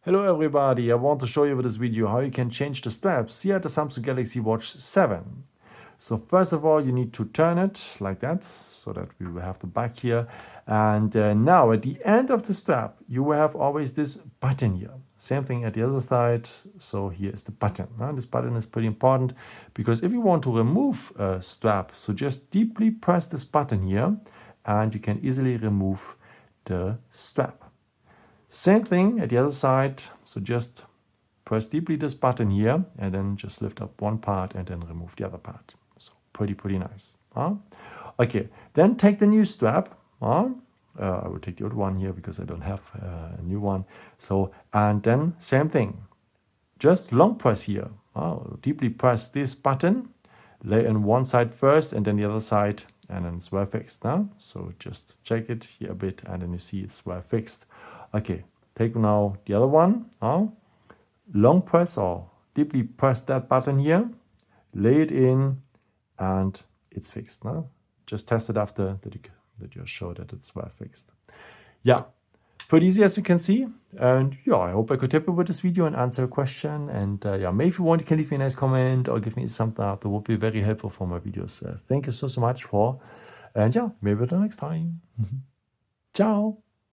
Hello everybody, I want to show you with this video how you can change the straps here at the Samsung Galaxy Watch 7. So first of all, you need to turn it like that, so that we will have the back here. And now at the end of the strap, you will have always this button here. Same thing at the other side. So here is the button. This button is pretty important because if you want to remove a strap, so just deeply press this button here and you can easily remove the strap. Same thing at the other side, so just press deeply this button here and then just lift up one part and then remove the other part. So pretty nice. Okay, then take the new strap. I will take the old one here because I don't have a new one. So, and then same thing, just long press here. Deeply press this button, lay on one side first and then the other side, and then it's well fixed now. So just check it here a bit and then you see it's well fixed. Okay, take now the other one. Long press or deeply press that button here, lay it in, and it's fixed now. Just test it after that you're sure that it's well fixed. Yeah, pretty easy as you can see. And yeah, I hope I could help you with this video and answer a question. And yeah, maybe if you want, you can leave me a nice comment or give me something up. That would be very helpful for my videos. Thank you so much for, and yeah, maybe the next time. Ciao.